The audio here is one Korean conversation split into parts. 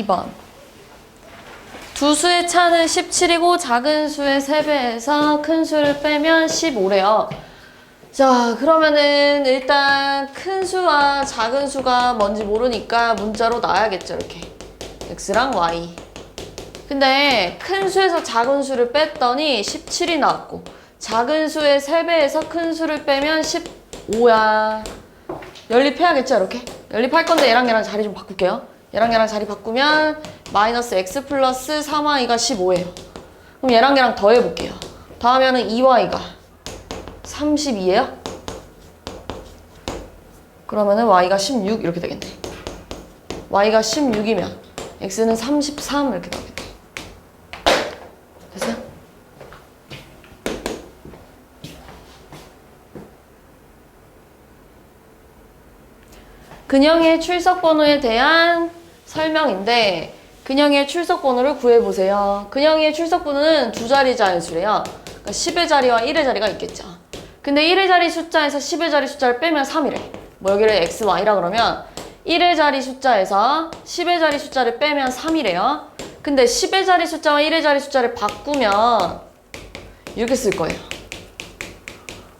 2번. 두 수의 차는 17이고 작은 수의 3배에서 큰 수를 빼면 15래요. 자, 그러면은 일단 큰 수와 작은 수가 뭔지 모르니까 문자로 놔야겠죠, 이렇게. x랑 y. 근데 큰 수에서 작은 수를 뺐더니 17이 나왔고 작은 수의 3배에서 큰 수를 빼면 15야. 연립해야겠죠, 이렇게. 연립할 건데 얘랑 자리 좀 바꿀게요. 얘랑 자리 바꾸면 마이너스 x 플러스 3y가 15예요. 그럼 얘랑 더해볼게요. 더하면은 2y가 32예요? 그러면은 y가 16 이렇게 되겠네. y가 16이면 x는 33 이렇게 나오겠네. 됐어요? 근형의 출석번호에 대한 설명인데 근형의 출석번호를 구해보세요. 근형의 출석번호는 두 자리 자연수래요. 그러니까 10의 자리와 1의 자리가 있겠죠. 근데 1의 자리 숫자에서 10의 자리 숫자를 빼면 3이래. 뭐 여기를 x, y라 그러면 1의 자리 숫자에서 10의 자리 숫자를 빼면 3이래요. 근데 10의 자리 숫자와 1의 자리 숫자를 바꾸면 이렇게 쓸 거예요.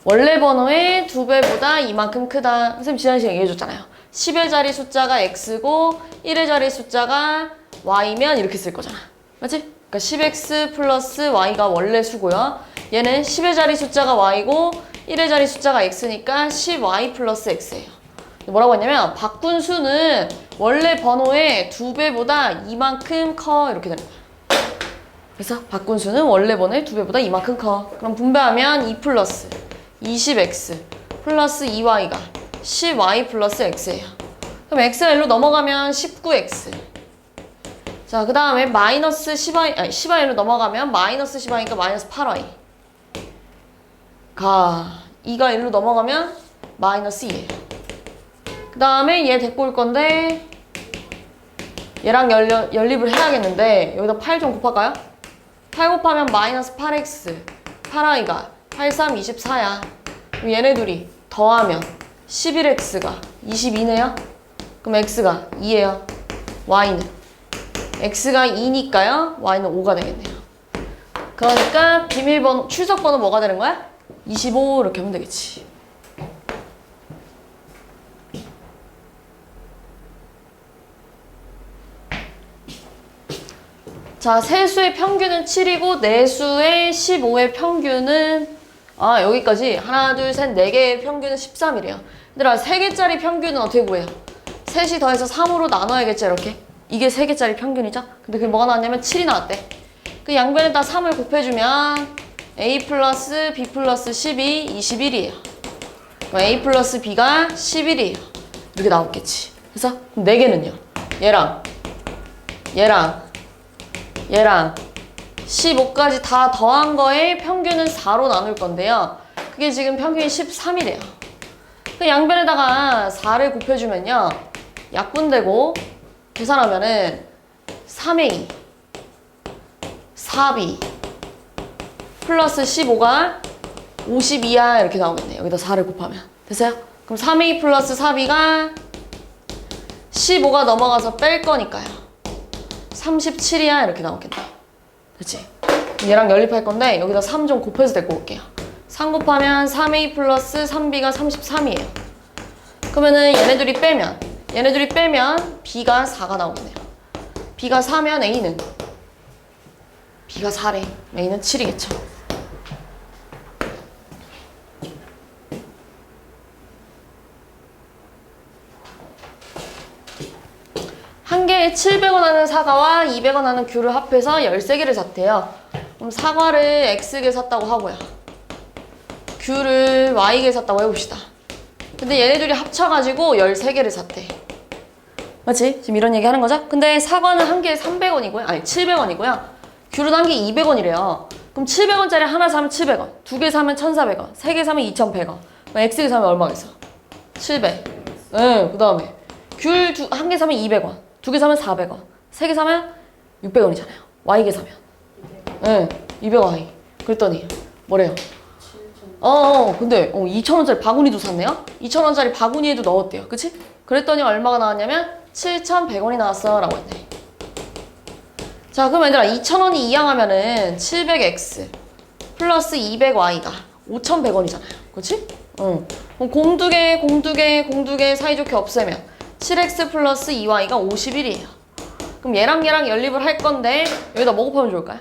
원래 번호의 2배보다 이만큼 크다. 선생님 지난 시간에 얘기해줬잖아요. 10의 자리 숫자가 x고 1의 자리 숫자가 y면 이렇게 쓸 거잖아. 맞지? 그러니까 10x 플러스 y가 원래 수고요. 얘는 10의 자리 숫자가 y고 1의 자리 숫자가 x니까 10y 플러스 x예요. 뭐라고 했냐면 바꾼 수는 원래 번호의 2배보다 이만큼 커 이렇게 되는 거야. 그래서 바꾼 수는 원래 번호의 2배보다 이만큼 커. 그럼 분배하면 2 플러스 20x 플러스 2y가 10y 플러스 x예요. 그럼 x가 1로 넘어가면 19x. 자, 그 다음에 마이너스 10y, 아니 10y로 넘어가면 마이너스 10y니까 마이너스 8y. 가 2가 1로 넘어가면 마이너스 2예요. 그 다음에 얘 데리고 올 건데 얘랑 연립을 해야겠는데 여기다 8 좀 곱할까요? 8 곱하면 마이너스 8x 8y가 8, 3, 24야. 그럼 얘네 둘이 더하면 11x가 22네요. 그럼 x가 2예요. y는 x가 2니까요. y는 5가 되겠네요. 그러니까 비밀번호, 출석번호 뭐가 되는 거야? 25 이렇게 하면 되겠지. 자, 세 수의 평균은 7이고 네 수의 15의 평균은 여기까지 하나, 둘, 셋, 네 개의 평균은 13이래요. 얘들아, 3개짜리 평균은 어떻게 구해요? 셋이 더해서 3으로 나눠야겠죠, 이렇게. 이게 3개짜리 평균이죠? 근데 그게 뭐가 나왔냐면 7이 나왔대. 그 양변에다 3을 곱해주면 a 플러스 b 플러스 12, 21이에요. 그럼 a 플러스 b가 11이에요. 이렇게 나왔겠지. 그래서 4개는요. 얘랑 15까지 다 더한 거에 평균은 4로 나눌 건데요. 그게 지금 평균이 13이래요. 그 양변에다가 4를 곱해주면요. 약분되고 계산하면은 3a, 4b 플러스 15가 52야 이렇게 나오겠네요. 여기다 4를 곱하면. 됐어요? 그럼 3a 플러스 4b가 15가 넘어가서 뺄 거니까요. 37이야 이렇게 나오겠네. 그치? 얘랑 연립할 건데 여기다 3 좀 곱해서 데리고 올게요. 3 곱하면 3a 플러스 3b가 33이에요. 그러면은 얘네들이 빼면 b가 4가 나오겠네요. b가 4면 a는 b가 4래. a는 7이겠죠. 한 개에 700원 하는 사과와 200원 하는 귤을 합해서 13개를 샀대요. 그럼 사과를 X개 샀다고 하고요. 귤을 Y개 샀다고 해봅시다. 근데 얘네들이 합쳐가지고 13개를 샀대. 맞지? 지금 이런 얘기 하는 거죠? 근데 사과는 한 개에 300원이고요. 아니 700원이고요. 귤은 한 개에 200원이래요. 그럼 700원짜리 하나 사면 700원, 2개 사면 1,400원, 3개 사면 2,100원. X개 사면 얼마겠어? 700. 응, 그 다음에 귤 한 개 사면 200원, 2개 사면 400원, 3개 사면 600원이잖아요. Y개 사면. 응, 200Y. 그랬더니 뭐래요? 근데 2,000원짜리 바구니도 샀네요? 2,000원짜리 바구니에도 넣었대요. 그치? 그랬더니 얼마가 나왔냐면 7,100원이 나왔어 라고 했네. 자, 그럼 얘들아 2,000원이 이항하면은 700x 플러스 200y가 5,100원이잖아요. 그렇지? 응. 그럼 공두개 사이좋게 없애면 7x 플러스 2y가 51이에요. 그럼 얘랑 연립을 할 건데 여기다 뭐 곱하면 좋을까요?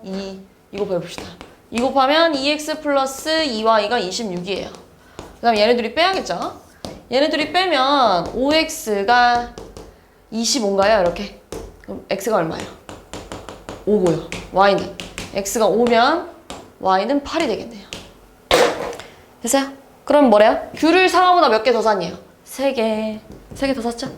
2. 이거 곱해봅시다. 2 곱하면 2x 플러스 2y가 26이에요. 그 다음 얘네들이 빼야겠죠? 얘네들이 빼면 5x가 25인가요? 이렇게. 그럼 x가 얼마예요? 5고요. y는 x가 5면 y는 8이 되겠네요. 됐어요? 그럼 뭐래요? 귤을 상하보다 몇 개 더 샀니요? 3개. 3개 더 샀죠?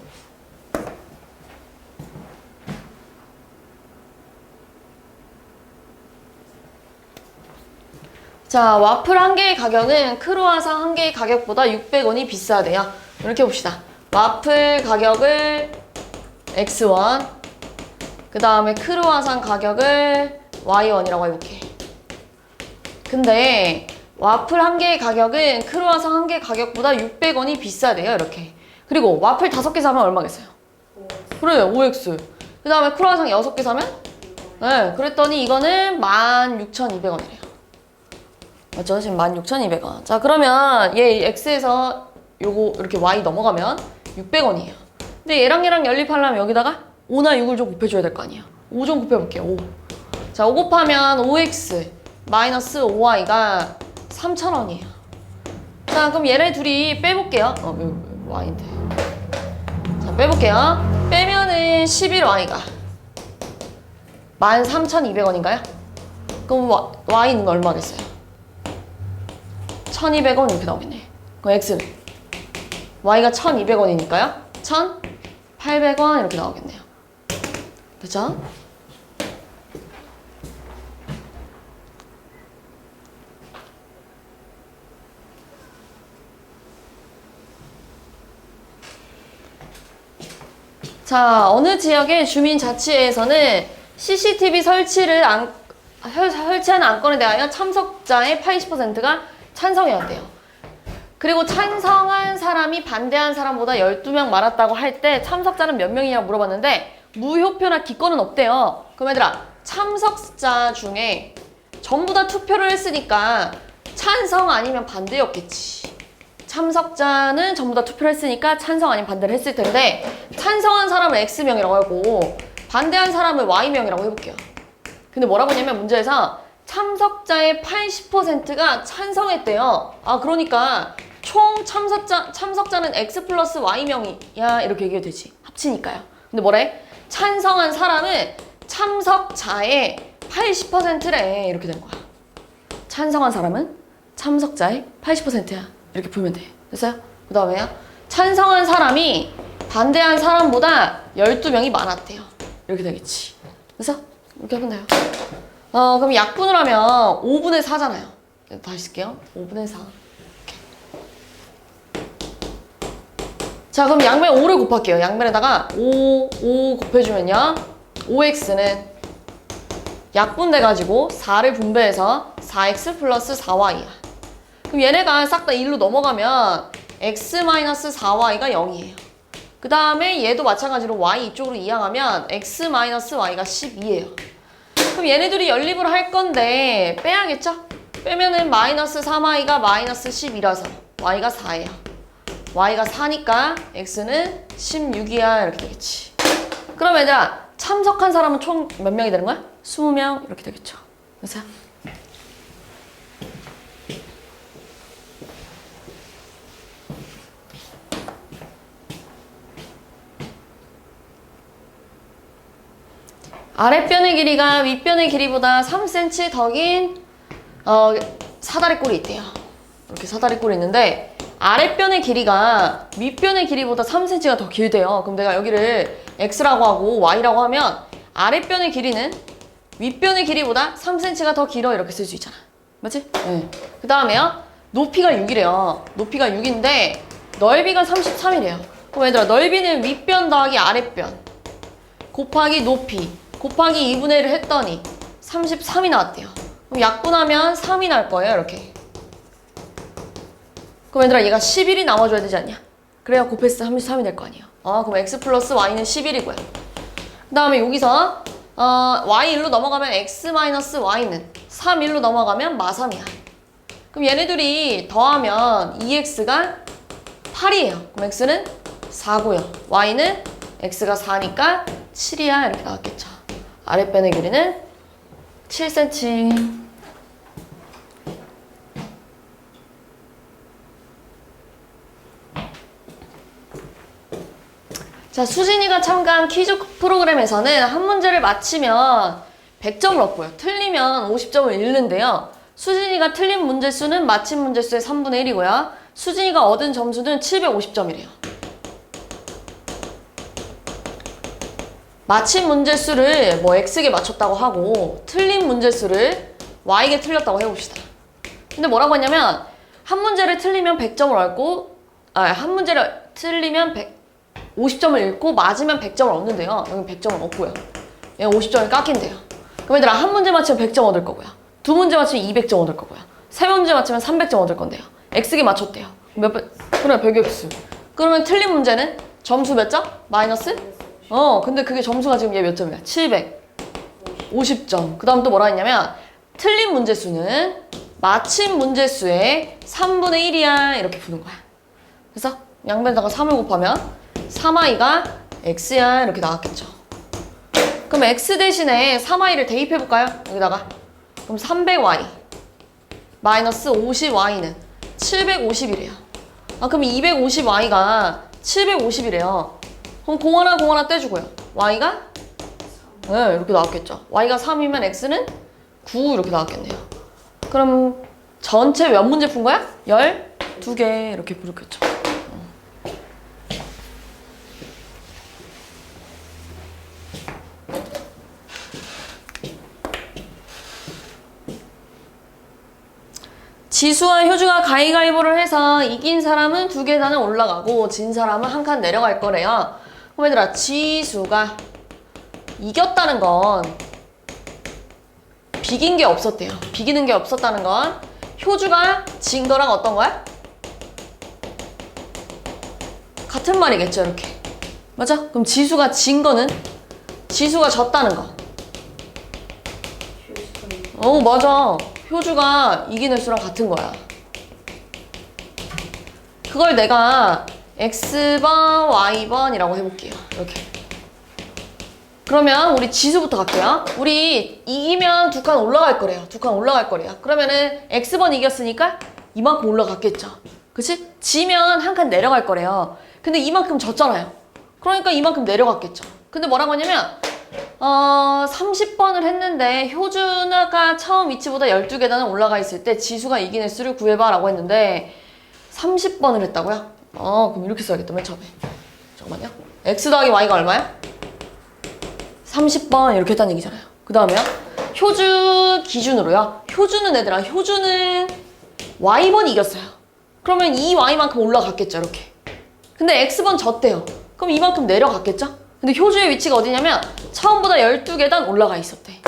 자, 와플 한 개의 가격은 크루아상 한 개의 가격보다 600원이 비싸대요. 이렇게 봅시다. 와플 가격을 x1, 그 다음에 크루아상 가격을 y1이라고 해볼게. 근데 와플 한 개의 가격은 크루아상 한 개의 가격보다 600원이 비싸대요. 이렇게. 그리고 와플 5개 사면 얼마겠어요? 그래, 5x. 그 다음에 크루아상 6개 사면? 네, 그랬더니 이거는 16,200원이래요. 맞죠? 지금 16,200원. 자, 그러면 얘 x에서 요거 이렇게 y 넘어가면 600원이에요. 근데 얘랑 연립하려면 여기다가 5나 6을 좀 곱해줘야 될 거 아니에요. 5 좀 곱해볼게요. 5. 자, 5 곱하면 5x 마이너스 5y가 3,000원이에요. 자, 그럼 얘네 둘이 빼볼게요. y인데. 자, 빼볼게요. 빼면은 11y가 13,200원인가요? 그럼 y는 얼마겠어요? 1,200원 이렇게 나오겠네. 그럼 x는 y가 1,200원이니까요. 1,800원 이렇게 나오겠네요. 됐죠? 자, 어느 지역의 주민자치회에서는 CCTV 설치하는 안건에 대하여 참석자의 80%가 찬성이었대요. 그리고 찬성한 사람이 반대한 사람보다 12명 많았다고 할 때 참석자는 몇 명이냐고 물어봤는데 무효표나 기권은 없대요. 그럼 얘들아, 참석자 중에 전부 다 투표를 했으니까 찬성 아니면 반대였겠지. 참석자는 전부 다 투표를 했으니까 찬성 아니면 반대를 했을 텐데 찬성한 사람을 X명이라고 하고 반대한 사람을 Y명이라고 해볼게요. 근데 뭐라고 했냐면 문제에서 참석자의 80%가 찬성했대요. 아, 그러니까 총 참석자는 X 플러스 Y명이야 이렇게 얘기해도 되지. 합치니까요. 근데 뭐래? 찬성한 사람은 참석자의 80%래 이렇게 된 거야. 찬성한 사람은 참석자의 80%야 이렇게 보면 돼. 됐어요? 그 다음에요. 찬성한 사람이 반대한 사람보다 12명이 많았대요. 이렇게 되겠지. 됐어? 이렇게 하면 돼요. 그럼 약분을 하면 5분의 4잖아요. 다시 쓸게요. 5분의 4. 자, 그럼 양변에 5를 곱할게요. 양변에다가 5 곱해주면요. 5x는 약분돼가지고 4를 분배해서 4x 플러스 4y야. 그럼 얘네가 싹 다 1로 넘어가면 x-4y가 0이에요. 그 다음에 얘도 마찬가지로 y 이쪽으로 이항하면 x-y가 12예요. 그럼 얘네들이 연립을 할 건데 빼야겠죠? 빼면은 마이너스 3y가 마이너스 12라서 y가 4예요. y가 4니까 x는 16이야 이렇게 되겠지. 그럼 얘들아, 참석한 사람은 총 몇 명이 되는 거야? 20명 이렇게 되겠죠. 됐어요? 아랫변의 길이가 윗변의 길이보다 3cm 더 긴 사다리꼴이 있대요. 이렇게 사다리꼴이 있는데 아랫변의 길이가 윗변의 길이보다 3cm가 더 길대요. 그럼 내가 여기를 x라고 하고 y라고 하면 아랫변의 길이는 윗변의 길이보다 3cm가 더 길어 이렇게 쓸 수 있잖아. 맞지? 네. 그 다음에요. 높이가 6이래요. 높이가 6인데 넓이가 33이래요. 그럼 얘들아, 넓이는 윗변 더하기 아랫변 곱하기 높이 곱하기 2분의 1을 했더니 33이 나왔대요. 그럼 약분하면 3이 나올 거예요. 이렇게. 그럼 얘들아, 얘가 11이 나와줘야 되지 않냐? 그래야 곱했을 때 33이 될 거 아니에요. 그럼 x 플러스 y는 11이고요. 그 다음에 여기서 y 1로 넘어가면 x 마이너스 y는 3 1로 넘어가면 마3이야. 그럼 얘네들이 더하면 2x가 8이에요. 그럼 x는 4고요. y는 x가 4니까 7이야. 이렇게 나왔겠죠. 아랫변의 길이는 7cm. 자, 수진이가 참가한 퀴즈 프로그램에서는 한 문제를 맞히면 100점을 얻고요. 틀리면 50점을 잃는데요. 수진이가 틀린 문제 수는 맞힌 문제 수의 3분의 1이고요. 수진이가 얻은 점수는 750점이래요. 맞힌 문제 수를 뭐 x에게 맞췄다고 하고 틀린 문제 수를 y에게 틀렸다고 해봅시다. 근데 뭐라고 했냐면 한 문제를 틀리면 100점을 얻고 한 문제를 틀리면 50점을 잃고 맞으면 100점을 얻는데요. 여기 100점을 얻고요. 얘가 50점을 깎인대요. 그럼 얘들아 한 문제 맞추면 100점 얻을 거고요. 두 문제 맞추면 200점 얻을 거고요. 세 문제 맞추면 300점 얻을 건데요. x에게 맞췄대요. 몇 배? 그래 100x. 그러면 틀린 문제는 점수 몇 점? 마이너스? 근데 그게 점수가 지금 얘 몇 점이야? 750점. 그 다음 또 뭐라 했냐면 틀린 문제 수는 맞힌 문제 수의 3분의 1이야. 이렇게 푸는 거야. 그래서 양변에다가 3을 곱하면 3i가 x야. 이렇게 나왔겠죠. 그럼 x 대신에 3i를 대입해볼까요? 여기다가. 그럼 300y 마이너스 50y는 750이래요. 그럼 250y가 750이래요. 그럼 공 하나 떼주고요. y가? 네, 이렇게 나왔겠죠. y가 3이면 x는 9 이렇게 나왔겠네요. 그럼 전체 몇 문제 푼 거야? 12개 이렇게 부르겠죠. 지수와 효주가 가위가위보를 해서 이긴 사람은 2계단을 올라가고 진 사람은 한 칸 내려갈 거래요. 그럼 얘들아 지수가 이겼다는 건 비긴 게 없었대요. 비기는 게 없었다는 건 효주가 진 거랑 어떤 거야? 같은 말이겠죠. 이렇게 맞아? 그럼 지수가 진 거는 지수가 졌다는 거. 맞아. 효주가 이기는 수랑 같은 거야. 그걸 내가 x번, y번이라고 해볼게요. 이렇게. 그러면 우리 지수부터 갈게요. 우리 이기면 2칸 올라갈 거래요. 2칸 올라갈 거래요. 그러면은 x번 이겼으니까 이만큼 올라갔겠죠. 그치? 지면 한 칸 내려갈 거래요. 근데 이만큼 졌잖아요. 그러니까 이만큼 내려갔겠죠. 근데 뭐라고 하냐면 30번을 했는데 효준아가 처음 위치보다 12계단을 올라가 있을 때 지수가 이기는 수를 구해봐 라고 했는데 30번을 했다고요? 그럼 이렇게 써야겠다. 맨 처음에 잠깐만요. x 더하기 y가 얼마야? 30번 이렇게 했다는 얘기잖아요. 그 다음에요 효주 기준으로요. 효주는 y번 이겼어요. 그러면 이 y만큼 올라갔겠죠. 이렇게. 근데 x번 졌대요. 그럼 이만큼 내려갔겠죠? 근데 효주의 위치가 어디냐면 처음보다 12계단 올라가 있었대.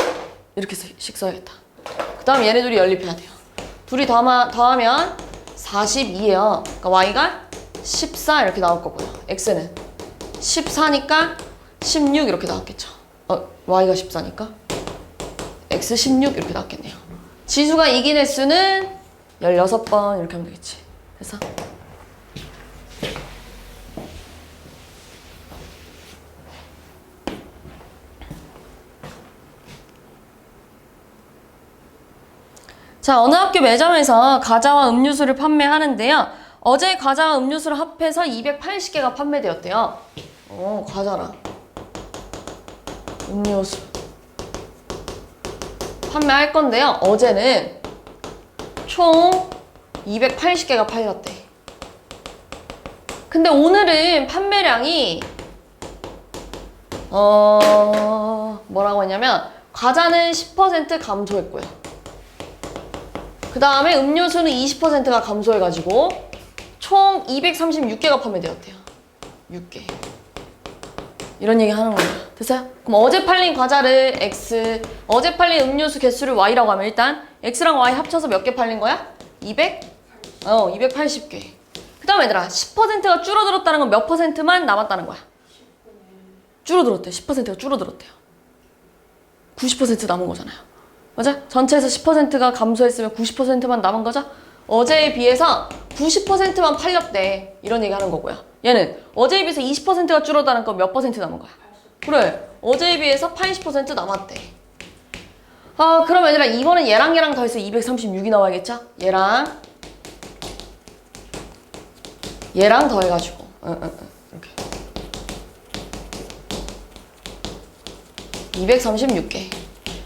이렇게 씩 써야겠다. 그 다음 얘네 둘이 연립해야 돼요. 둘이 더하면 42예요. 그러니까 y가 14 이렇게 나올 거고요. x는 14니까 16 이렇게 나왔겠죠. y가 14니까 x 16 이렇게 나왔겠네요. 지수가 이긴 횟수는 16번 이렇게 하면 되겠지. 그래서 자, 어느 학교 매점에서 과자와 음료수를 판매하는데요. 어제 과자와 음료수를 합해서 280개가 판매되었대요. 과자랑 음료수 판매할 건데요. 어제는 총 280개가 팔렸대. 근데 오늘은 판매량이 뭐라고 했냐면 과자는 10% 감소했고요. 그 다음에 음료수는 20%가 감소해가지고 총 236개가 판매되었대요. 6개. 이런 얘기 하는 거예요. 됐어요? 그럼 어제 팔린 과자를 x, 어제 팔린 음료수 개수를 y라고 하면 일단 x랑 y 합쳐서 몇 개 팔린 거야? 280개. 그 다음 얘들아 10%가 줄어들었다는 건 몇 %만 남았다는 거야? 줄어들었대. 10%가 줄어들었대요. 90% 남은 거잖아요. 맞아? 전체에서 10%가 감소했으면 90%만 남은 거죠? 어제에 비해서 90%만 팔렸대. 이런 얘기 하는 거고요. 얘는 어제에 비해서 20%가 줄어드는 건 몇 퍼센트 남은 거야? 그래. 어제에 비해서 80% 남았대. 아, 그럼 얘들아 이번엔 얘랑 더해서 236이 나와야겠죠? 얘랑 더해가지고 이렇게 236개.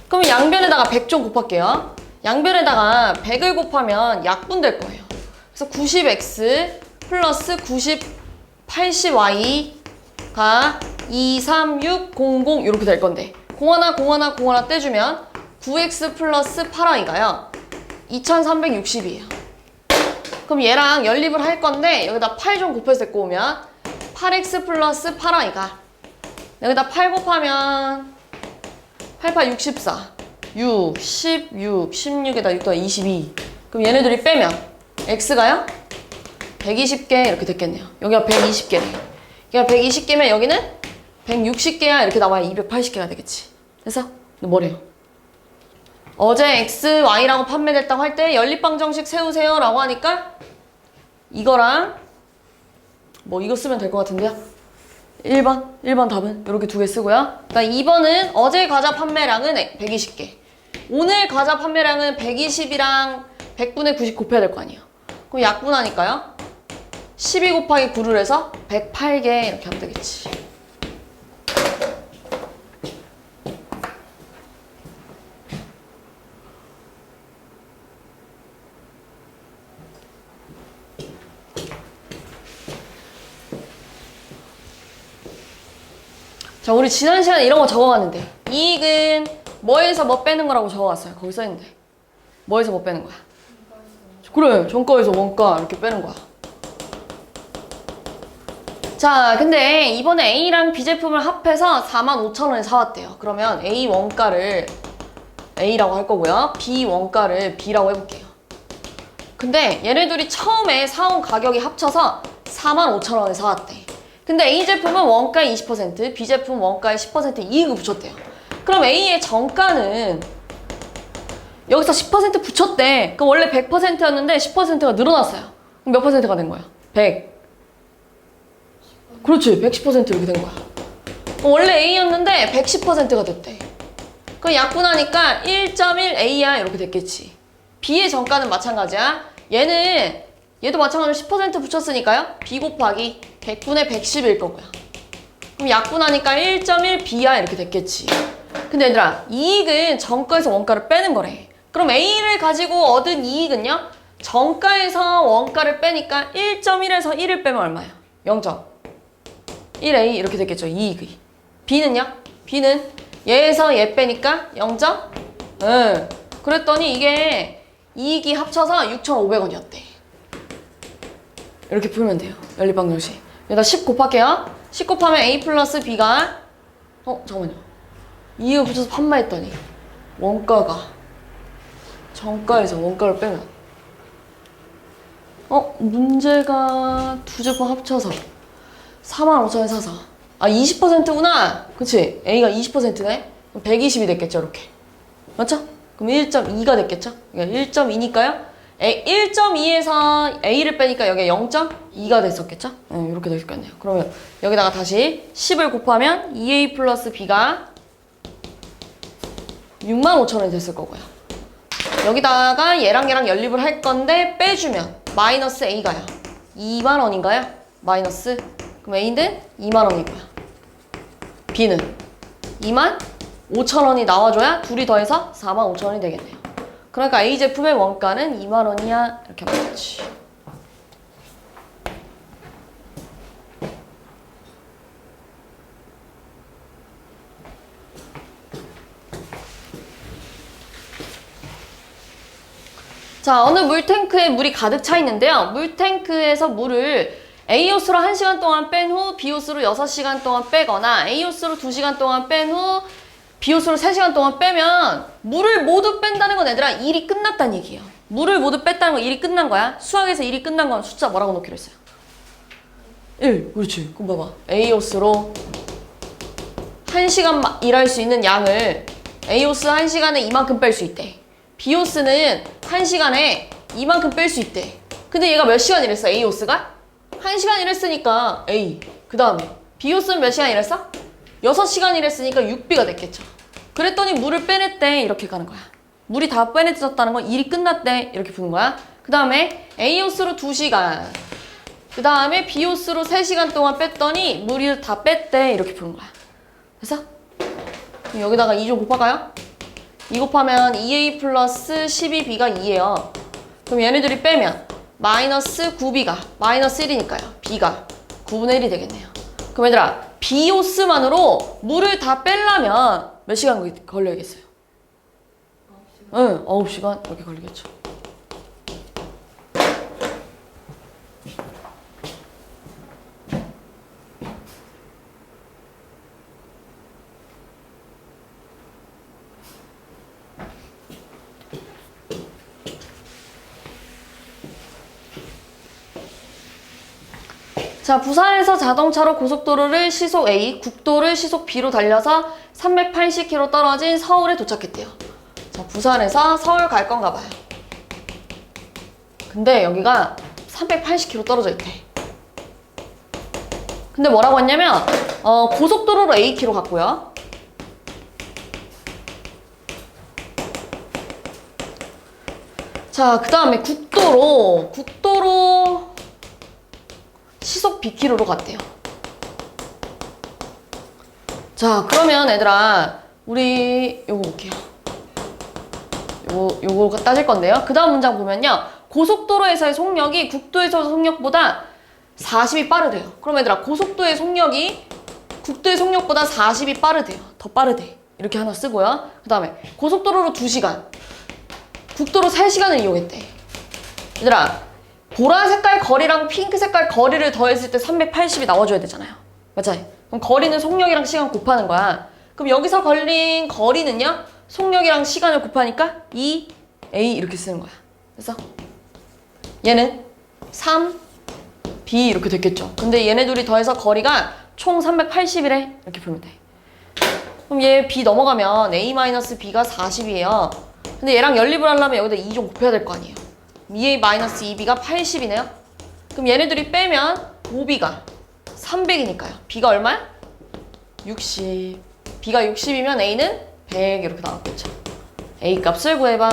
그럼 양변에다가 100 좀 곱할게요. 양변에다가 100을 곱하면 약분될 거예요. 그래서 90x 플러스 80y가 23600 이렇게 될 건데 공 하나 떼주면 9x 플러스 8y가요 2360이에요. 그럼 얘랑 연립을 할 건데 여기다 8 좀 곱해서 데리고 오면 8x 플러스 8y가 여기다 8 곱하면 8, 8, 64 6, 16, 16에다 6 더하 22 그럼 얘네들이 빼면 x가요? 120개 이렇게 됐겠네요. 여기가 120개네. 여기가 120개면 여기는 160개야 이렇게 나와야 280개가 되겠지. 그래서 뭐래요? 어제 x, y라고 판매됐다고 할 때 연립방정식 세우세요 라고 하니까 이거랑 뭐 이거 쓰면 될 것 같은데요? 1번 답은 이렇게 두 개 쓰고요. 그러니까 2번은 어제 과자 판매량은 120개. 오늘 과자 판매량은 120이랑 100분의 90 곱해야 될 거 아니에요. 그럼 약분하니까요. 12 곱하기 9를 해서 108개 이렇게 하면 되겠지. 자, 우리 지난 시간에 이런 거 적어갔는데 이익은 뭐에서 뭐 빼는 거라고 적어갔어요. 거기 써있는데 뭐에서 뭐 빼는 거야? 그래, 정가에서 원가 이렇게 빼는 거야. 자, 근데 이번에 A랑 B 제품을 합해서 45,000원에 사왔대요. 그러면 A 원가를 A라고 할 거고요. B 원가를 B라고 해볼게요. 근데 얘네들이 처음에 사온 가격이 합쳐서 45,000원에 사왔대. 근데 A 제품은 원가의 20%, B 제품 원가의 10% 이익을 붙였대요. 그럼 A의 정가는 여기서 10% 붙였대. 그럼 원래 100%였는데 10%가 늘어났어요. 그럼 몇 퍼센트가 된 거야? 100. 그렇지, 110% 이렇게 된 거야. 원래 A였는데 110%가 됐대. 그럼 약분하니까 1.1A야 이렇게 됐겠지. B의 정가는 마찬가지야. 얘도 마찬가지로 10% 붙였으니까요. B 곱하기 100분의 110일 거고요. 그럼 약분하니까 1.1B야 이렇게 됐겠지. 근데 얘들아, 이익은 정가에서 원가를 빼는 거래. 그럼 A를 가지고 얻은 이익은요? 정가에서 원가를 빼니까 1.1에서 1을 빼면 얼마예요? 0.1A 이렇게 됐겠죠, 이익이. B는요? B는 얘에서 얘 빼니까 0. 그랬더니 이게 이익이 합쳐서 6,500원이었대. 이렇게 풀면 돼요. 연립방정식. 여기다 10 곱할게요. 10 곱하면 A 플러스 B가 잠깐만요. 이익을 붙여서 판매했더니 원가가 정가에서 원가를 빼면 문제가 두 제품 합쳐서 45,000원에 사서 20%구나. 그치? A가 20%네? 그럼 120이 됐겠죠, 이렇게. 맞죠? 그럼 1.2가 됐겠죠? 그러니까 1.2니까요. 1.2에서 A를 빼니까 여기가 0.2가 됐었겠죠? 이렇게 되겠네요. 그러면 여기다가 다시 10을 곱하면 2A 플러스 B가 65,000원이 됐을 거고요. 여기다가 얘랑 연립을 할 건데 빼주면 마이너스 A가요. 2만원인가요? 마이너스. 그럼 A는 2만원이고요. B는 25,000원이 나와줘야 둘이 더해서 45,000원이 되겠네요. 그러니까 A 제품의 원가는 2만원이야 이렇게 하면 되지. 자, 어느 물탱크에 물이 가득 차 있는데요. 물탱크에서 물을 A호스로 1시간 동안 뺀 후 B호스로 6시간 동안 빼거나 A호스로 2시간 동안 뺀 후 B호스로 3시간 동안 빼면 물을 모두 뺀다는 건 얘들아 일이 끝났다는 얘기예요. 물을 모두 뺐다는 건 일이 끝난 거야. 수학에서 일이 끝난 건 숫자 뭐라고 놓기로 했어요? 1. 그렇지. 그럼 봐봐. A호스로 1시간 일할 수 있는 양을 A호스 1시간에 이만큼 뺄 수 있대. B호스는 1시간에 이만큼 뺄 수 있대. 근데 얘가 몇 시간 일했어? A호스가? 1시간 일했으니까 A. 그 다음에 B호스는 몇 시간 일했어? 6시간 일했으니까 6B가 됐겠죠. 그랬더니 물을 빼냈대. 이렇게 가는 거야. 물이 다 빼내졌다는 건 일이 끝났대. 이렇게 푸는 거야. 그 다음에 A호스로 2시간. 그 다음에 B호스로 3시간 동안 뺐더니 물이 다 뺐대. 이렇게 푸는 거야. 됐어? 여기다가 2 좀 곱할까요? 2 곱하면 2A 플러스 12B가 2예요. 그럼 얘네들이 빼면 마이너스 9B가 마이너스 1이니까요. B가 9분의 1이 되겠네요. 그럼 얘들아, B호스만으로 물을 다 빼려면 몇 시간 걸려야겠어요? 9시간. 응, 9시간 이렇게 걸리겠죠. 자, 부산에서 자동차로 고속도로를 시속 A, 국도를 시속 B로 달려서 380km 떨어진 서울에 도착했대요. 자, 부산에서 서울 갈 건가 봐요. 근데 여기가 380km 떨어져 있대. 근데 뭐라고 했냐면 고속도로로 A키로 갔고요. 자, 그 다음에 국도로 시속 B키로로 갔대요. 자, 그러면 얘들아, 우리 요거 볼게요. 요거 따질 건데요. 그 다음 문장 보면요. 고속도로에서의 속력이 국도에서의 속력보다 40이 빠르대요. 그럼 얘들아, 고속도의 속력이 국도의 속력보다 40이 빠르대요. 더 빠르대. 이렇게 하나 쓰고요. 그 다음에 고속도로로 2시간, 국도로 3시간을 이용했대. 얘들아, 보라 색깔 거리랑 핑크 색깔 거리를 더했을 때 380이 나와줘야 되잖아요. 맞아요? 그럼 거리는 속력이랑 시간 곱하는 거야. 그럼 여기서 걸린 거리는요? 속력이랑 시간을 곱하니까 2A 이렇게 쓰는 거야. 그래서 얘는 3B 이렇게 됐겠죠. 근데 얘네 둘이 더해서 거리가 총 380이래. 이렇게 풀면 돼. 그럼 얘 B 넘어가면 A-B가 40이에요. 근데 얘랑 연립을 하려면 여기다 2 좀 곱해야 될 거 아니에요. 2A-2B가 80이네요. 그럼 얘네들이 빼면 5B가 300이니까요. B가 얼마야? 60. B가 60이면 A는 100 이렇게 나왔겠죠. A 값을 구해봐.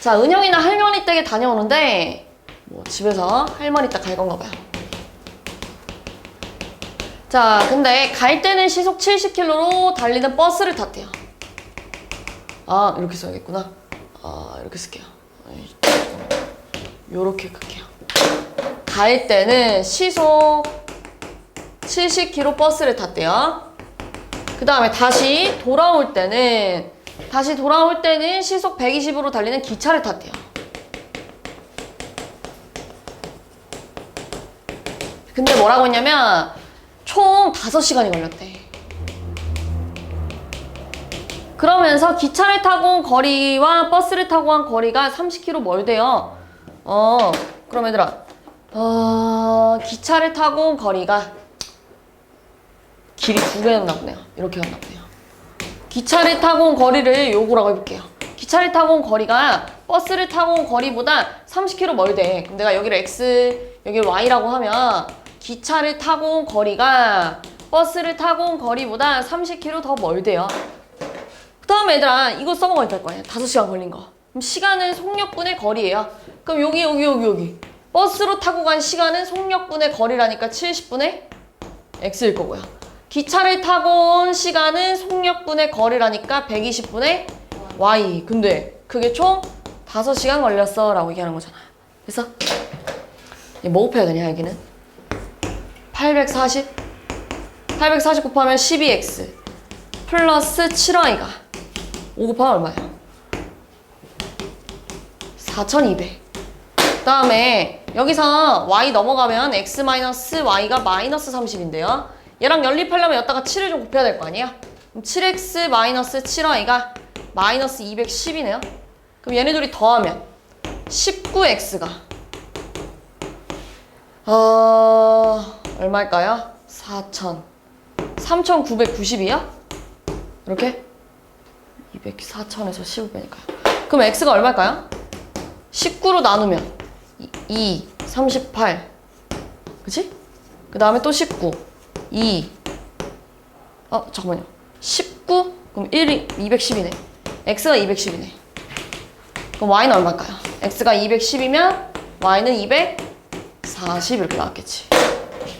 자, 은영이나 할머니 댁에 다녀오는데 뭐 집에서 할머니 댁 갈 건가 봐요. 자, 근데 갈 때는 시속 70km로 달리는 버스를 탔대요. 아, 이렇게 써야겠구나. 아, 이렇게 쓸게요. 요렇게 끌게요. 갈 때는 시속 70km 버스를 탔대요. 그 다음에 다시 돌아올 때는 시속 120으로 달리는 기차를 탔대요. 근데 뭐라고 했냐면 총 5시간이 걸렸대. 그러면서 기차를 타고 온 거리와 버스를 타고 온 거리가 30km 멀대요. 그럼 얘들아, 기차를 타고 온 거리가 길이 2개였나 보네요. 이렇게 갔나 보네요. 기차를 타고 온 거리를 요거라고 해볼게요. 기차를 타고 온 거리가 버스를 타고 온 거리보다 30km 멀대. 그럼 내가 여기를 X, 여기를 Y라고 하면 기차를 타고 온 거리가 버스를 타고 온 거리보다 30km 더 멀대요. 그 다음에 얘들아, 이거 써먹어야 될 거 아니야. 5시간 걸린 거. 그럼 시간은 속력분의 거리예요. 그럼 여기. 버스로 타고 간 시간은 속력분의 거리라니까 70분의 X일 거고요. 기차를 타고 온 시간은 속력분의 거리라니까 120분의 Y. 근데 그게 총 5시간 걸렸어 라고 얘기하는 거잖아. 그래서 뭐 곱해야 되냐 여기는? 840 곱하면 12X 플러스 7Y가 5 곱하면 얼마야? 4200. 그 다음에 여기서 Y 넘어가면 X-Y가 마이너스 30인데요. 얘랑 연립하려면 여기다가 7을 좀 곱해야 될 거 아니야? 그럼 7x 마이너스 7y가 마이너스 210이네요. 그럼 얘네들이 더하면 19x가 얼마일까요? 3,990이요? 이렇게 4,000에서 15 빼니까요. 그럼 x가 얼마일까요? 19로 나누면 2, 38 그치? 그 다음에 또 19 2 잠깐만요 19? 그럼 1이 210이네. x가 210이네. 그럼 y는 얼마일까요? x가 210이면 y는 240 이렇게 나왔겠지.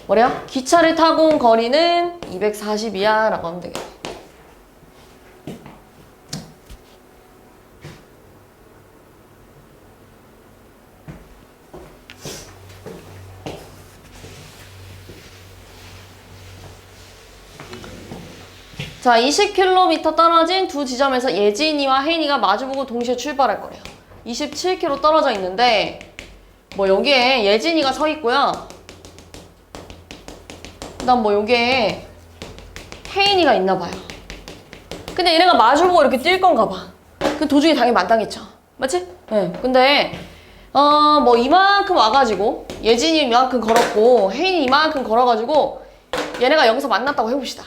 뭐래요? 기차를 타고 온 거리는 240이야 라고 하면 되겠네. 자, 20km 떨어진 두 지점에서 예진이와 혜인이가 마주보고 동시에 출발할 거래요. 27km 떨어져 있는데 뭐 여기에 예진이가 서 있고요. 그다음 뭐 여기에 혜인이가 있나 봐요. 근데 얘네가 마주보고 이렇게 뛸 건가 봐. 그 도중에 당연히 만나겠죠. 맞지? 네. 근데 뭐 이만큼 와가지고 예진이 이만큼 걸었고 혜인이 이만큼 걸어가지고 얘네가 여기서 만났다고 해봅시다.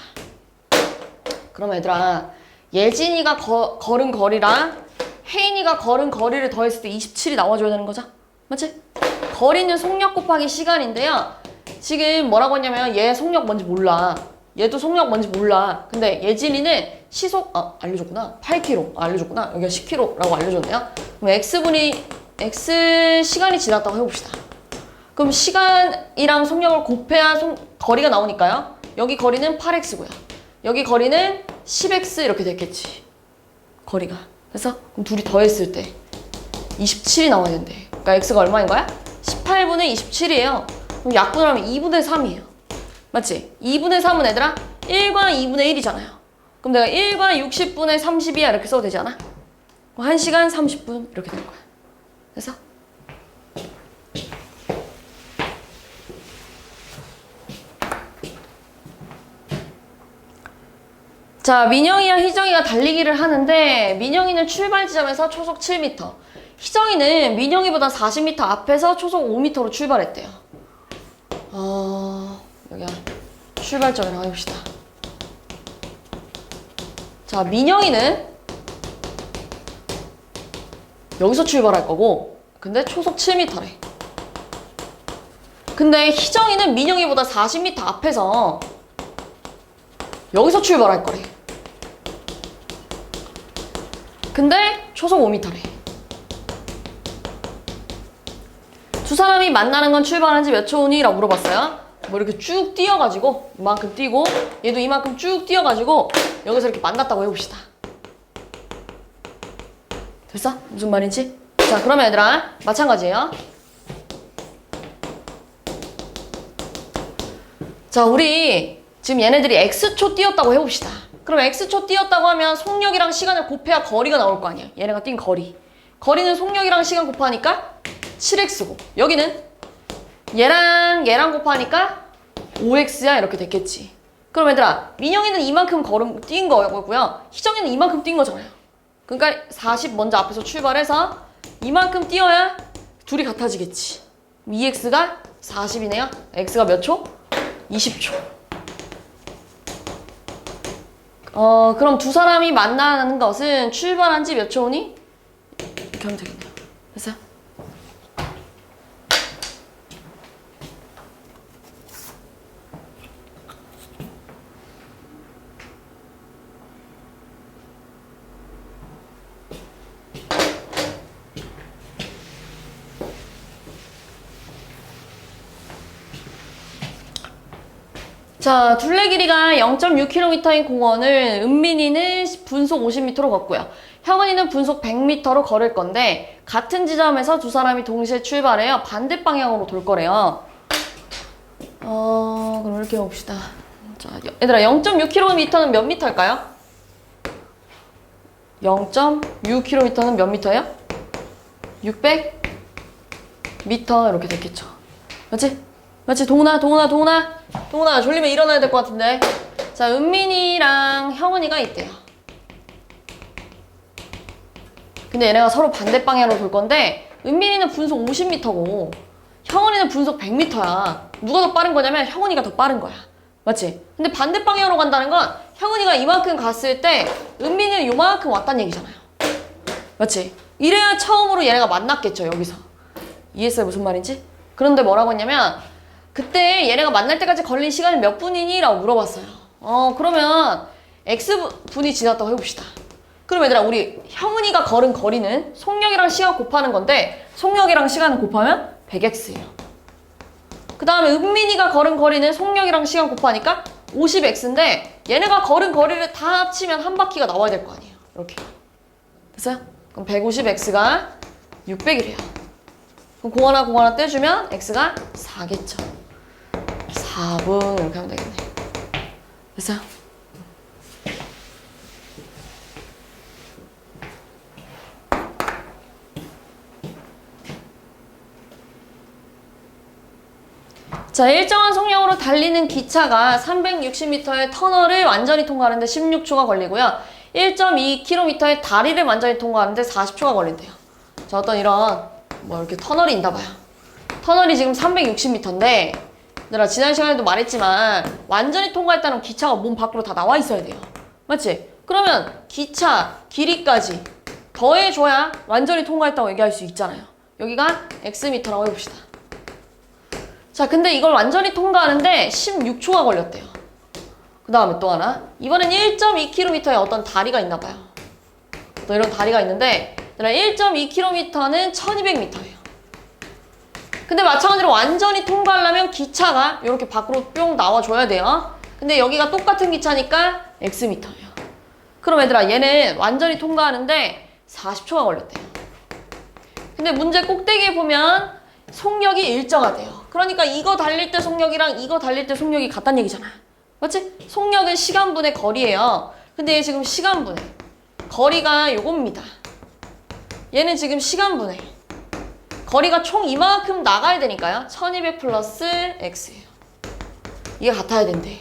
그럼 얘들아 예진이가 걸은 거리랑 혜인이가 걸은 거리를 더했을 때 27이 나와줘야 되는 거죠? 맞지? 거리는 속력 곱하기 시간인데요. 지금 뭐라고 했냐면 얘 속력 뭔지 몰라. 얘도 속력 뭔지 몰라. 근데 예진이는 시속 알려줬구나. 8km 알려줬구나. 여기가 10km라고 알려줬네요. 그럼 x 시간이 지났다고 해봅시다. 그럼 시간이랑 속력을 곱해야 거리가 나오니까요. 여기 거리는 8x고요. 여기 거리는 10x 이렇게 됐겠지. 거리가. 그래서 그럼 둘이 더했을 때 27이 나와야 된대. 그러니까 x가 얼마인 거야? 18분의 27이에요. 그럼 약분을 하면 2분의 3이에요. 맞지? 2분의 3은 얘들아 1과 2분의 1이잖아요. 그럼 내가 1과 60분의 30이야 이렇게 써도 되지 않아? 1시간 30분 이렇게 되는 거야. 그래서 자, 민영이랑 희정이가 달리기를 하는데 민영이는 출발 지점에서 초속 7m, 희정이는 민영이보다 40m 앞에서 초속 5m로 출발했대요. 여기 출발점이라고 해봅시다. 자, 민영이는 여기서 출발할 거고 근데 초속 7m래. 근데 희정이는 민영이보다 40m 앞에서 여기서 출발할 거래. 근데 초속 5m래. 두 사람이 만나는 건 출발한 지 몇 초니? 라고 물어봤어요. 뭐 이렇게 쭉 뛰어가지고 이만큼 뛰고 얘도 이만큼 쭉 뛰어가지고 여기서 이렇게 만났다고 해봅시다. 됐어? 무슨 말인지? 자, 그러면 얘들아 마찬가지예요. 자, 우리 지금 얘네들이 x초 뛰었다고 해봅시다. 그럼 x초 뛰었다고 하면 속력이랑 시간을 곱해야 거리가 나올 거 아니야. 얘네가 뛴 거리. 거리는 속력이랑 시간 곱하니까 7x고 여기는 얘랑 곱하니까 5x야 이렇게 됐겠지. 그럼 얘들아 민영이는 이만큼 뛴 거고요. 희정이는 이만큼 뛴 거잖아요. 그러니까 40 먼저 앞에서 출발해서 이만큼 뛰어야 둘이 같아지겠지. 2x가 40이네요. x가 몇 초? 20초. 그럼 두 사람이 만나는 것은 출발한 지 몇 초니? 이렇게 하면 되겠네요. 됐어요? 자, 둘레 길이가 0.6km인 공원을 은민이는 분속 50m로 걷고요. 혁은이는 분속 100m로 걸을 건데 같은 지점에서 두 사람이 동시에 출발해요. 반대 방향으로 돌 거래요. 그럼 이렇게 해봅시다. 자, 얘들아 0.6km는 몇 미터일까요? 0.6km는 몇 미터예요? 600m 이렇게 됐겠죠. 맞지? 맞지? 동훈아 졸리면 일어나야 될 것 같은데. 자, 은민이랑 형은이가 있대요. 근데 얘네가 서로 반대 방향으로 돌 건데 은민이는 분속 50m고 형은이는 분속 100m야. 누가 더 빠른 거냐면 형은이가 더 빠른 거야. 맞지? 근데 반대 방향으로 간다는 건 형은이가 이만큼 갔을 때 은민이는 요만큼 왔다는 얘기잖아요. 맞지? 이래야 처음으로 얘네가 만났겠죠, 여기서. 이해했어요? 무슨 말인지? 그런데 뭐라고 했냐면 그때 얘네가 만날 때까지 걸린 시간이 몇 분이니? 라고 물어봤어요. 그러면 X분이 지났다고 해봅시다. 그럼 얘들아, 우리 형은이가 걸은 거리는 속력이랑 시간 곱하는 건데 속력이랑 시간을 곱하면 100X예요. 그 다음에 은민이가 걸은 거리는 속력이랑 시간 곱하니까 50X인데 얘네가 걸은 거리를 다 합치면 한 바퀴가 나와야 될 거 아니에요. 이렇게. 됐어요? 그럼 150X가 600이래요. 그럼 공 하나 떼주면 X가 4겠죠. 4분 이렇게 하면 되겠네. 됐어요? 자, 일정한 속력으로 달리는 기차가 360m의 터널을 완전히 통과하는데 16초가 걸리고요. 1.2km의 다리를 완전히 통과하는데 40초가 걸린대요. 자, 어떤 이런 뭐 이렇게 터널이 있나 봐요. 터널이 지금 360m인데 얘들아, 지난 시간에도 말했지만 완전히 통과했다는 기차가 몸 밖으로 다 나와 있어야 돼요. 맞지? 그러면 기차 길이까지 더해줘야 완전히 통과했다고 얘기할 수 있잖아요. 여기가 X미터라고 해봅시다. 자, 근데 이걸 완전히 통과하는데 16초가 걸렸대요. 그 다음에 또 하나. 이번엔 1.2km의 어떤 다리가 있나 봐요. 또 이런 다리가 있는데 1.2km는 1200m예요. 근데 마찬가지로 완전히 통과하려면 기차가 이렇게 밖으로 뿅 나와줘야 돼요. 근데 여기가 똑같은 기차니까 X미터예요. 그럼 얘들아, 얘는 완전히 통과하는데 40초가 걸렸대요. 근데 문제 꼭대기에 보면 속력이 일정하대요. 그러니까 이거 달릴 때 속력이랑 이거 달릴 때 속력이 같다는 얘기잖아. 맞지? 속력은 시간분의 거리예요. 근데 얘 지금 시간분의 거리가 요겁니다. 얘는 지금 시간분의 거리가 총 이만큼 나가야 되니까요. 1200 플러스 X예요. 이게 같아야 된대.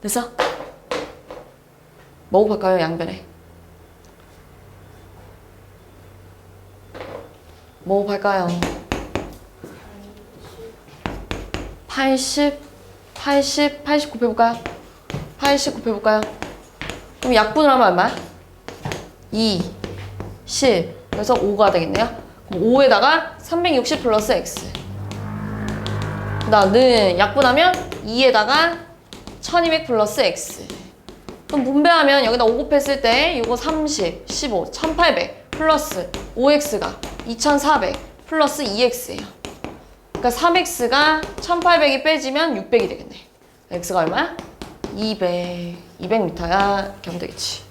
됐어? 뭐 곱할까요? 양변에 뭐 곱할까요? 80 곱해볼까요? 80 곱해볼까요? 그럼 약분을 하면 얼마야? 2, 10. 그래서 5가 되겠네요. 그럼 5에다가 360 플러스 X. 그 다음은 약분하면 2에다가 1200 플러스 X. 그럼 분배하면 여기다 5 곱했을 때 이거 30, 15, 1800 플러스 5X가 2400 플러스 2X예요. 그러니까 3X가 1800이 빼지면 600이 되겠네. X가 얼마야? 200m야. 이렇게 하면 되겠지.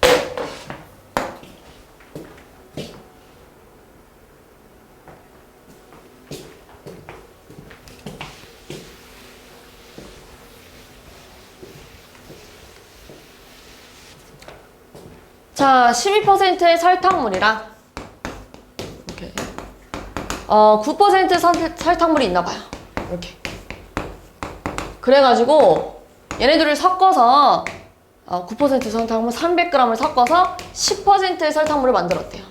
자, 12%의 설탕물이랑 이렇게 9% 설탕물이 있나 봐요. 이렇게. 그래가지고 얘네들을 섞어서 9% 설탕물 300g을 섞어서 10%의 설탕물을 만들었대요.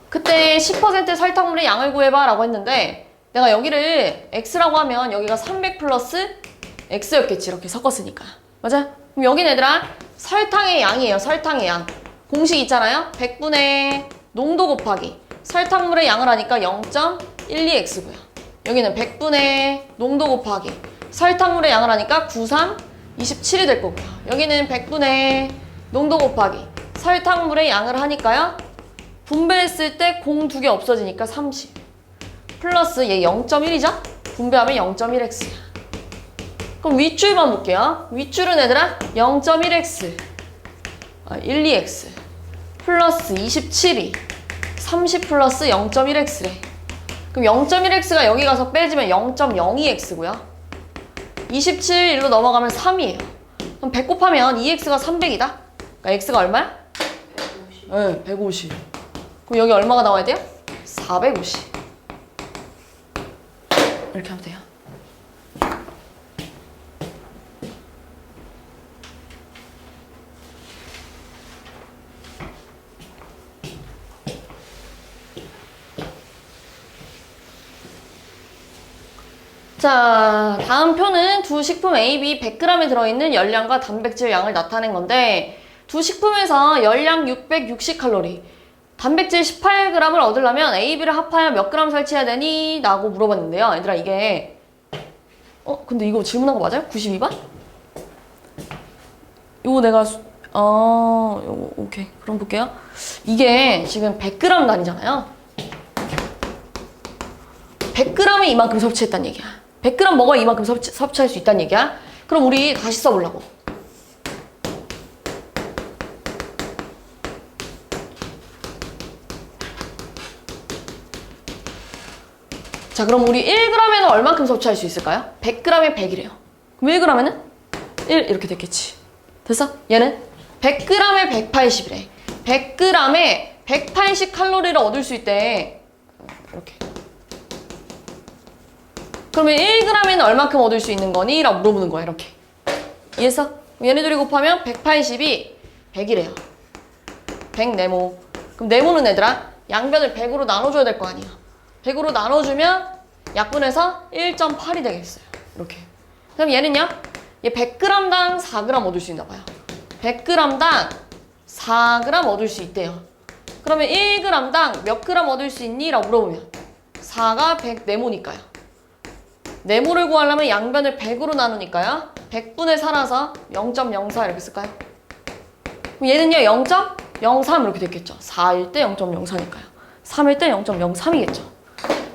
그때 10% 설탕물의 양을 구해봐 라고 했는데 내가 여기를 X라고 하면 여기가 300 플러스 X였겠지. 이렇게 섞었으니까. 맞아? 그럼 여긴 얘들아 설탕의 양이에요. 설탕의 양. 공식 있잖아요. 100분의 농도 곱하기 설탕물의 양을 하니까 0.12X고요. 여기는 100분의 농도 곱하기 설탕물의 양을 하니까 93, 27이 될 거고요. 여기는 100분의 농도 곱하기 설탕물의 양을 하니까요. 분배했을 때 공 2개 없어지니까 30. 플러스 얘 0.1이죠? 분배하면 0.1X야. 그럼 윗줄만 볼게요. 윗줄은 얘들아 0.1X 12X 플러스 27이 30 플러스 0.1X래. 그럼 0.1X가 여기 가서 빼지면 0.02X고요. 27 일로 넘어가면 3이에요. 그럼 100 곱하면 2X가 300이다. 그러니까 X가 얼마야? 150. 네, 150. 그럼 여기 얼마가 나와야 돼요? 450. 이렇게 하면 돼요. 자, 다음 표는 두 식품 A, B 100g에 들어있는 열량과 단백질 양을 나타낸 건데 두 식품에서 열량 660칼로리, 단백질 18g을 얻으려면 A, B를 합하여 몇 g 설치해야 되니? 라고 물어봤는데요. 얘들아 이게 근데 이거 질문한 거 맞아요? 92번? 요거 내가 요거 오케이. 그럼 볼게요. 이게 지금 100g 단위잖아요. 100g에 이만큼 섭취했단 얘기야. 100g 먹어야 이만큼 섭취할 수 있단 얘기야. 그럼 우리 다시 써보려고. 자, 그럼 우리 1g에는 얼만큼 섭취할 수 있을까요? 100g에 100이래요. 그럼 1g에는 1 이렇게 됐겠지. 됐어? 얘는 100g에 180이래. 100g에 180칼로리를 얻을 수 있대. 이렇게. 그러면 1g에는 얼만큼 얻을 수 있는 거니? 라고 물어보는 거야, 이렇게. 이해했어? 얘네들이 곱하면 180이 100이래요. 100 네모. 그럼 네모는 얘들아, 양변을 100으로 나눠줘야 될 거 아니야. 100으로 나눠주면 약분해서 1.8이 되겠어요. 이렇게. 그럼 얘는요? 얘 100g당 4g 얻을 수 있나 봐요. 100g당 4g 얻을 수 있대요. 그러면 1g당 몇 g 얻을 수 있니? 라고 물어보면 4가 100 네모니까요. 네모를 구하려면 양변을 100으로 나누니까요. 100분의 4라서 0.04 이렇게 쓸까요? 그럼 얘는요 0.03 이렇게 됐겠죠. 4일 때 0.04니까요. 3일 때 0.03이겠죠.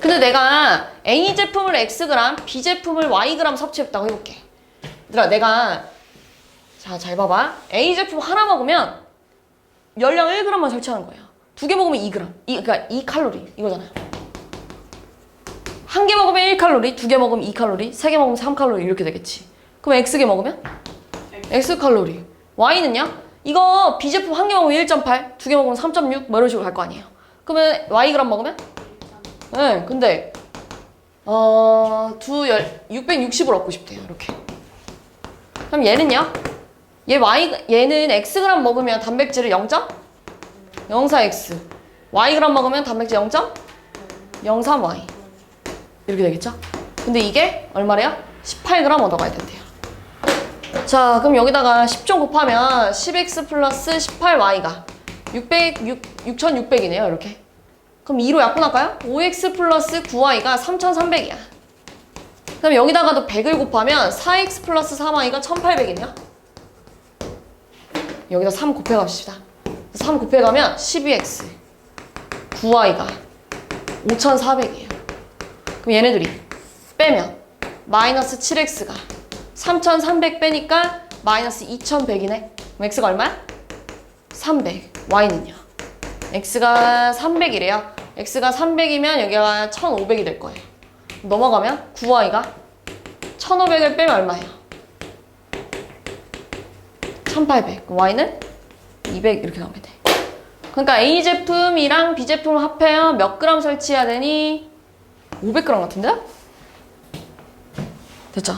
근데 내가 A 제품을 Xg, B 제품을 Yg 섭취했다고 해볼게. 얘들아 내가 자, 잘 봐봐. A 제품 하나 먹으면 열량 1g만 설치하는 거예요. 두 개 먹으면 2g. 그러니까 2칼로리 이거잖아요. 한 개 먹으면 1칼로리, 두 개 먹으면 2칼로리, 세 개 먹으면 3칼로리 이렇게 되겠지. 그럼 X개 먹으면? X칼로리. Y는요? 이거 B 제품 한 개 먹으면 1.8, 두 개 먹으면 3.6 뭐 이런 식으로 갈 거 아니에요. 그러면 Yg 먹으면? 네, 근데 660을 얻고 싶대요. 이렇게. 그럼 얘는요? 얘는 Xg 먹으면 단백질을 0.04X, Yg 먹으면 단백질 0.03Y 이렇게 되겠죠? 근데 이게 얼마래요? 18g 얻어가야 된대요. 자, 그럼 여기다가 10점 곱하면 10X 플러스 18Y가 6,600이네요. 이렇게. 그럼 2로 약분할까요? 5X 플러스 9Y가 3,300이야. 그럼 여기다가도 100을 곱하면 4X 플러스 3Y가 1,800이네요. 여기다 3 곱해갑시다. 3 곱해가면 12X 9Y가 5,400이에요. 그럼 얘네들이 빼면 마이너스 7X가 3,300 빼니까 마이너스 2,100이네. 그럼 X가 얼마야? 300. Y는요? X가 300이래요. X가 300이면 여기가 1,500이 될 거예요. 넘어가면 9Y가 1,500을 빼면 얼마예요? 1,800. 그럼 Y는 200 이렇게 나오면 돼. 그러니까 A 제품이랑 B 제품을 합해야 몇 그램 설치해야 되니? 500g 같은데? 됐죠?